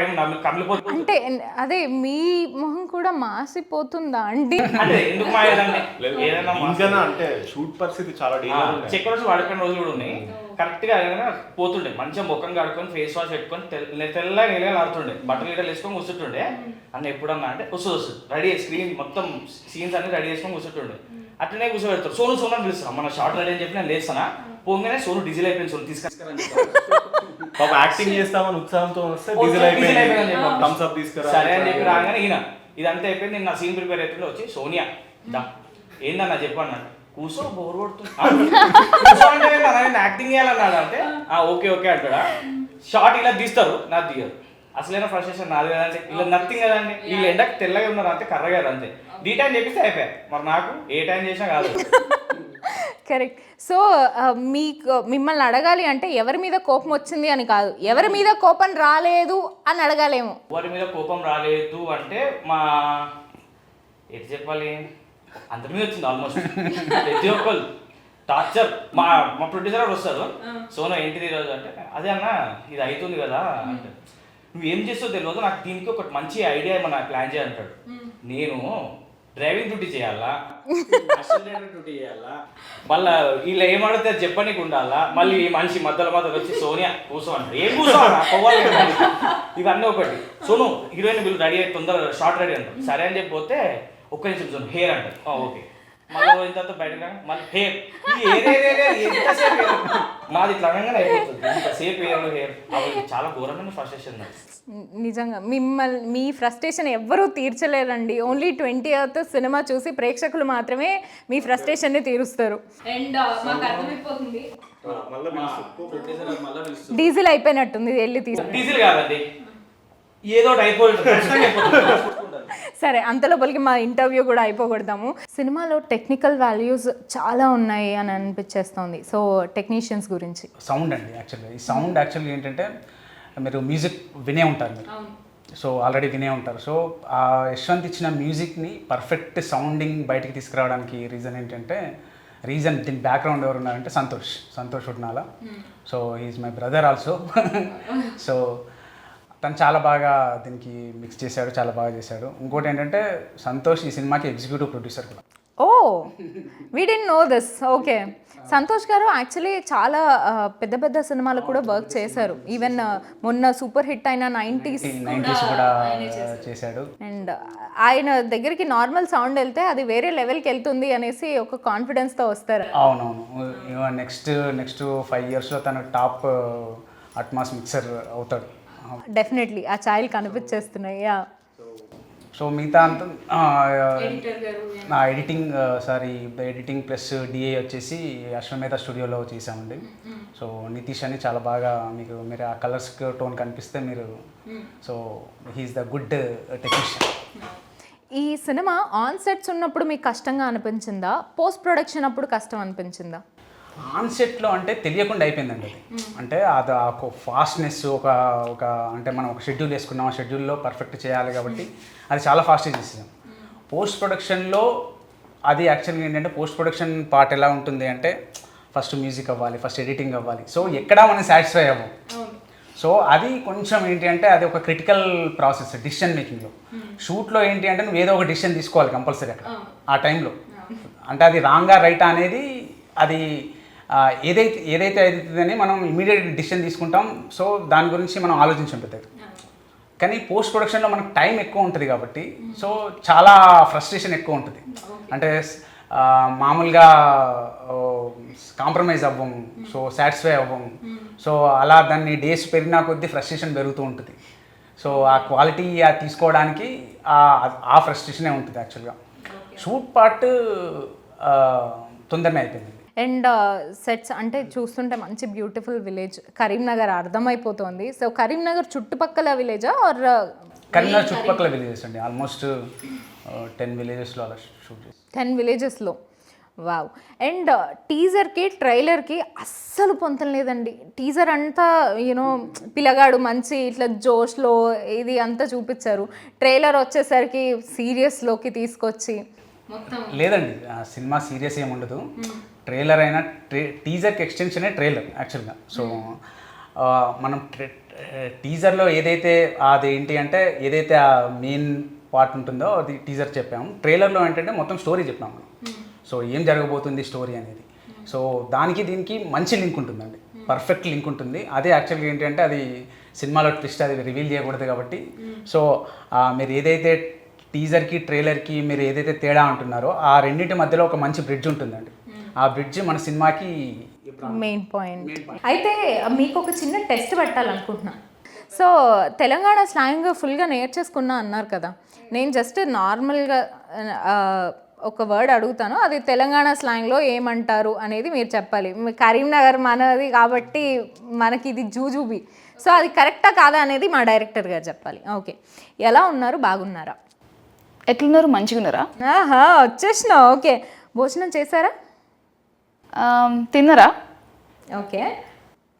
కమిలిపోతుంది. అంటే అదే మీ మొహం కూడా మాసిపోతుందా అండి? అంటే ఎందుకు మాయదండి? ఏదైనా ఇంకా అంటే షూట్ పరిస్థితి చాలా డేంజర్. చెక్ రోజు వాడుకునే రోజులు కూడా ఉన్నాయి. కరెక్ట్ గా ఏదైనా పోతుండే, మంచిగా ముఖం కడుకొని ఫేస్ వాష్ పెట్టుకొని తెల్లగా నీళ్ళగా ఆడుతుండే, బట్టలు గిట్టలు వేసుకొని కూర్చుంటుండే. అన్న ఎప్పుడన్నా అంటే వస్తుంది రెడీ స్క్రీన్ మొత్తం సీన్స్ అన్ని రెడీ చేసుకొని కూర్చుంటుండే. అట్లనే కూర్చోబెడతారు. సోను సోను అని పిలుస్తాను. మన షార్ట్ రెడీ అని చెప్పి నేను లేస్తానా, పోగానే సోను డీజిల్ అయిపోయింది, సోను తీసుకొస్తారని పాప యాక్టింగ్ చేస్తామని ఉత్సాహంతో వస్తే డీజిల్ అయిపోయింది, థమ్స్ అప్ తీసుకురా సరే అని చెప్పి రాగానే ఈయన ఇదంతా అయిపోయింది. నేను నా సీన్ ప్రిపేర్ అవుతుండే వచ్చి సోనియా దా ఏందన్నా చెప్పన్నాడు. కూర్చో బోర్ కొడుతుంది. కూర్చో అంటే నేను యాక్టింగ్ చేయాలన్నాడు. అంటే ఓకే ఓకే అంటాడా. షార్ట్ ఇలా తీస్తారు, నాకు తీయరు. అసలైన ఫ్రస్ట్రేషన్ నాది కదండి. వీళ్ళు నథింగ్ కదండి, వీళ్ళు ఎండకు తెల్లగా ఉన్నారు అంతే, కర్రగా అంతే. డీ టైం చెప్పిస్తే అయిపోయా. మరి నాకు ఏ టైం చేసినా కాదు. కరెక్ట్. సో మిమ్మల్ని అడగాలి అంటే ఎవరి మీద కోపం వచ్చింది అని కాదు, ఎవరి మీద కోపం రాలేదు అని అడగాలేమో. ఎవరి మీద కోపం రాలేదు అంటే మా ఎటు చెప్పాలి, అందరి మీద వచ్చింది ఆల్మోస్ట్. ప్రతి ఒక్కరు టార్చర్. మా మా ప్రొడ్యూసర్ వస్తారు, సోను ఏంటిది ఈరోజు అంటే, అదే అన్న ఇది అవుతుంది కదా అంటే, నువ్వు ఏం చేస్తావు తెలియదు, నాకు దీనికి ఒకటి మంచి ఐడియా ఏమన్నా ప్లాన్ చేయాలంటాడు. నేను డ్రైవింగ్ డ్యూటీ చేయాలా, అసిస్టెంట్ డ్యూటీ చేయాలా, మళ్ళీ వీళ్ళు ఏమడితే చెప్పనీకి ఉండాలా, మళ్ళీ ఈ మనిషి మధ్యలో వచ్చి సోనియా కూర్చో అంటారు. ఏం కూర్చోవాలా ఇవన్నీ ఒకటి. సోను హీరోయిన్ వీళ్ళు రెడీ అయ్యి తొందరగా షార్ట్ రెడీ అంటారు. సరే అని చెప్పిపోతే ఒక్క నిమిషం సోను హెయిర్ అంటారు. ఓకే, మళ్ళీ పోయిన తర్వాత బయటకు మళ్ళీ హెయిర్ ఎంతసేపు మాది ఇట్లా అనగానే అయిపోతుంది. ఇంతసేపు హెయిర్ అవి చాలా ఘోరమైన ఫ్రస్ట్రేషన్. నిజంగా మీ ఫ్రస్ట్రేషన్ ఎవ్వరూ తీర్చలేరండి. ఓన్లీ 20th సినిమా చూసి ప్రేక్షకులు మాత్రమే మీ ఫ్రస్ట్రేషన్ని తీరుస్తారు. అండ్ మాకు అర్థమైపోతుంది డీజిల్ అయిపోయినట్టుంది, వెళ్ళి డీజిల్ కాదండి, ఏదో అయిపోతుంది. సరే, అంతలోపలికి మా ఇంటర్వ్యూ కూడా అయిపోకూడదాము. సినిమాలో టెక్నికల్ వాల్యూస్ చాలా ఉన్నాయి అని అనిపించేస్తుంది. సో టెక్నీషియన్స్ గురించి సౌండ్ అండి. యాక్చువల్గా ఈ సౌండ్ యాక్చువల్గా ఏంటంటే మీరు మ్యూజిక్ వినే ఉంటారు మీరు, సో ఆల్రెడీ వినే ఉంటారు. సో ఆ యశ్వంత్ ఇచ్చిన మ్యూజిక్ని పర్ఫెక్ట్ సౌండింగ్ బయటికి తీసుకురావడానికి దీని బ్యాక్గ్రౌండ్ ఎవరు ఉన్నారంటే Santosh Udnala. So is my brother also. So తను చాలా బాగా దీనికి మిక్స్ చేశాడు, చాలా బాగా చేశాడు. ఇంకోటి ఏంటంటే సంతోష్ ఈ సినిమాకి ఎగ్జిక్యూటివ్ ప్రొడ్యూసర్ కూడా. Oh, we don't know this. Okay, Santosh garu actually చాలా పెద్ద పెద్ద సినిమాలు కూడా వర్క్ చేశారు. ఈవెన్ మొన్న సూపర్ హిట్ అయిన 90s కూడా చేశాడు. అండ్ ఆయన దగ్గరికి నార్మల్ సౌండ్ వెళ్తే అది వేరే లెవెల్కి వెళ్తుంది అనేసి ఒక కాన్ఫిడెన్స్తో వస్తారు. అవునవును, నెక్స్ట్ 5 yearsలో తను టాప్ అట్మాస్ మిక్సర్ అవుతాడు డెఫినెట్లీ. ఆ ఛాయలు కనిపించేస్తున్నాయి. సో మిగతా అంతా నా ఎడిటింగ్ ప్లస్ డిఏ వచ్చేసి అశ్వమేధ స్టూడియోలో చేసామండి. సో నితీష్ అని చాలా బాగా మీరు ఆ కలర్స్ టోన్ కనిపిస్తే మీరు, so he's the good technician. ఈ సినిమా ఆన్ సెట్స్ ఉన్నప్పుడు మీకు కష్టంగా అనిపించిందా, పోస్ట్ ప్రొడక్షన్ అప్పుడు కష్టం అనిపించిందా? ఆన్సెట్లో అంటే తెలియకుండా అయిపోయిందండి అది. అంటే అది ఒక ఫాస్ట్నెస్ ఒక అంటే మనం ఒక షెడ్యూల్ వేసుకున్నాం, ఆ షెడ్యూల్లో పర్ఫెక్ట్ చేయాలి కాబట్టి అది చాలా ఫాస్ట్గా చేసేసాం. పోస్ట్ ప్రొడక్షన్లో అది యాక్చువల్గా ఏంటంటే పోస్ట్ ప్రొడక్షన్ పార్ట్ ఎలా ఉంటుంది అంటే ఫస్ట్ మ్యూజిక్ అవ్వాలి, ఫస్ట్ ఎడిటింగ్ అవ్వాలి. సో ఎక్కడా మనం సాటిస్ఫై అవ్వం. సో అది కొంచెం ఏంటి అంటే అది ఒక క్రిటికల్ ప్రాసెస్ డిసిషన్ మేకింగ్లో. షూట్లో ఏంటి అంటే నువ్వు ఏదో ఒక డిసిషన్ తీసుకోవాలి కంపల్సరీ అక్కడ ఆ టైంలో. అంటే అది రాంగా రైటా అనేది అది ఏదైతే అవుతుందని మనం ఇమీడియట్ డిసిషన్ తీసుకుంటాం. సో దాని గురించి మనం ఆలోచించుంటుంది. కానీ పోస్ట్ ప్రొడక్షన్లో మనకు టైం ఎక్కువ ఉంటుంది కాబట్టి సో చాలా ఫ్రస్ట్రేషన్ ఎక్కువ ఉంటుంది. అంటే మామూలుగా కాంప్రమైజ్ అవ్వం, సో సాటిస్ఫై అవ్వం. సో అలా దాన్ని డేస్ పెరిగినా కొద్దీ ఫ్రస్ట్రేషన్ పెరుగుతూ ఉంటుంది. సో ఆ క్వాలిటీ తీసుకోవడానికి ఆ ఫ్రస్ట్రేషనే ఉంటుంది యాక్చువల్గా. షూట్ పార్ట్ తొందరనే అయిపోయింది. అండ్ సెట్స్ అంటే చూస్తుంటే మంచి బ్యూటిఫుల్ విలేజ్ కరీంనగర్ అర్థమైపోతుంది. సో కరీంనగర్ చుట్టుపక్కల విలేజా ఆర్? కరీంనగర్ చుట్టుపక్కల విలేజెస్ అండి. ఆల్మోస్ట్ 10 విలేజెస్లో అలా షూట్ చేసి 10 విలేజెస్లో. వావ్. అండ్ టీజర్కి ట్రైలర్కి అస్సలు పొంతం లేదండి. టీజర్ అంతా యూనో పిల్లగాడు మంచి ఇట్లా జోష్లో ఇది అంతా చూపించారు. ట్రైలర్ వచ్చేసరికి సీరియస్లోకి తీసుకొచ్చి మొత్తం లేదండి. సినిమా సీరియస్ ఏమి ఉండదు. ట్రైలర్ అయినా టీజర్కి ఎక్స్టెన్షనే ట్రైలర్ యాక్చువల్గా. సో మనం టీజర్లో ఏదైతే అది ఏంటి అంటే ఏదైతే ఆ మెయిన్ పార్ట్ ఉంటుందో అది టీజర్ చెప్పాము. ట్రైలర్లో ఏంటంటే మొత్తం స్టోరీ చెప్పాము మనం. సో ఏం జరగబోతుంది స్టోరీ అనేది. సో దానికి దీనికి మంచి లింక్ ఉంటుందండి, పర్ఫెక్ట్ లింక్ ఉంటుంది. అదే యాక్చువల్గా ఏంటంటే అది సినిమాలో ట్విస్ట్ అది రివీల్ చేయకూడదు కాబట్టి. సో మీరు ఏదైతే టీజర్కి ట్రైలర్కి మీరు ఏదైతే తేడా అంటున్నారో ఆ రెండింటి మధ్యలో ఒక మంచి బ్రిడ్జ్ ఉంటుందండి. ఆ బ్రిడ్జ్ మన సినిమాకి మెయిన్ పాయింట్. అయితే మీకు ఒక చిన్న టెస్ట్ పెట్టాలనుకుంటున్నా. సో తెలంగాణ స్లాంగ్ ఫుల్గా నేర్చేసుకున్నా అన్నారు కదా, నేను జస్ట్ నార్మల్గా ఒక వర్డ్ అడుగుతాను, అది తెలంగాణ స్లాంగ్లో ఏమంటారు అనేది మీరు చెప్పాలి. కరీంనగర్ మనది కాబట్టి మనకి ఇది జూజూబీ, సో అది కరెక్టా కాదా అనేది మా డైరెక్టర్ గారు చెప్పాలి. ఓకే, ఎలా ఉన్నారు, బాగున్నారా? ఎట్లున్నారు, మంచిగా ఉన్నారా? ఆహా, వచ్చేసినా. ఓకే, భోజనం చేశారా? తిన్నరా? ఓకే,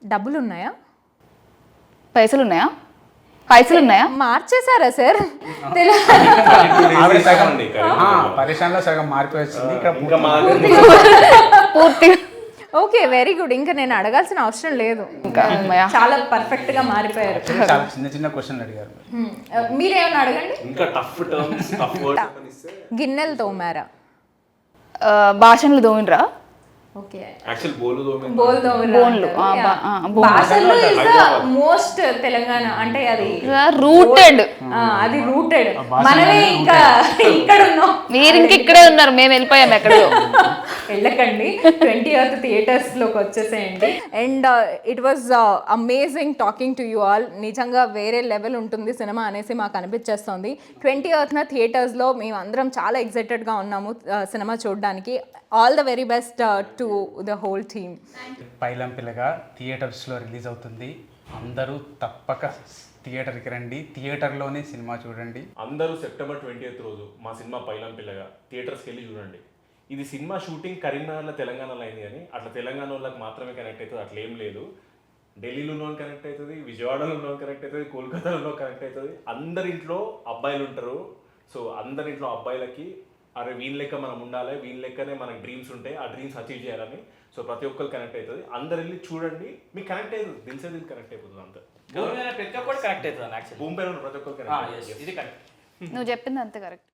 డబ్బులు ఉన్నాయా? పైసలు ఉన్నాయా? పైసలు ఉన్నాయా? మార్చేశారా సార్? ఆవిడ సగం అండి, పరేషాన్లో సగం మార్పు వచ్చింది. ఇక్కడ ఇంకా మా పూర్తిగా. Okay, very good. ఇంకా నేను అడగాల్సిన అవసరం లేదు, ఇంకా అమ్మయ్య. చాలా పర్ఫెక్ట్ గా మారిపోయారు. చాలా చిన్న చిన్న క్వశ్చన్లు అడిగారు. మీరేమైనా అడగండి. ఇంకా టఫ్ టర్మ్స్ టఫ్ వర్డ్స్ ఇస్తే గిన్నెలు తోమారా? భాషలు దోమినరా? ఓకే, యాక్చువల్ బోలు దోమే బోల్ తోమరా? బోన్లు, భాషల్లో ఇస్ ద మోస్ట్ తెలంగాణ అంటే అది రూటెడ్. అది రూటెడ్. మనమే ఇంకా ఇక్కడ ఉన్నాం, మీరు ఇంక ఇక్కడే ఉన్నారు, మేము వెళ్ళిపోయాం ఎక్కడో. వెళ్ళకండి, 20th థియేటర్స్ లోకి వచ్చేసేయండి. And it was amazing talking to you all. నిజంగా వేరే లెవెల్ ఉంటుంది సినిమా అనేసి మాకు అనిపించేస్తుంది. 20th థియేటర్స్లో మేము అందరం చాలా ఎక్సైటెడ్గా ఉన్నాము సినిమా చూడడానికి. All the very best to the whole team. Pailam Pilaga థియేటర్స్లో రిలీజ్ అవుతుంది. అందరూ తప్పక థియేటర్కి రండి, థియేటర్లోనే సినిమా చూడండి. అందరూ September 20th రోజు మా సినిమా పైలం పిల్లగా థియేటర్స్కి వెళ్ళి చూడండి. ఇది సినిమా షూటింగ్ కరీంనగర్లో తెలంగాణలో అయింది, కానీ అట్లా తెలంగాణ వాళ్ళకి మాత్రమే కనెక్ట్ అవుతుంది, అట్లా ఏం లేదు. ఢిల్లీలో ఉన్నోని కనెక్ట్ అవుతుంది, విజయవాడలో ఉన్నోని కనెక్ట్ అవుతుంది, కోల్కతాలో కనెక్ట్ అవుతుంది. అందరింట్లో అబ్బాయిలు ఉంటారు. సో అందరింట్లో అబ్బాయిలకి అరే వీళ్ళ లెక్క మనం ఉండాలి, వీళ్ళ లెక్కనే మనకు డ్రీమ్స్ ఉంటాయి, ఆ డ్రీమ్స్ అచీవ్ చేయాలని. సో ప్రతి ఒక్కరు కనెక్ట్ అవుతుంది. అందరు వెళ్ళి చూడండి, మీకు కనెక్ట్ అవుతుంది, దిల్సే దిల్ కనెక్ట్ అయిపోతుంది. అంతే భూమి మీద ప్రతి ఒక్కటి కరెక్ట్ అవుతుంది యాక్చువల్లీ. భూమి పైన ఉన్న ప్రతి ఒక్కరు కనెక్ట్. ఇది కరెక్ట్. నువ్వు చెప్పింది అంతే కరెక్ట్.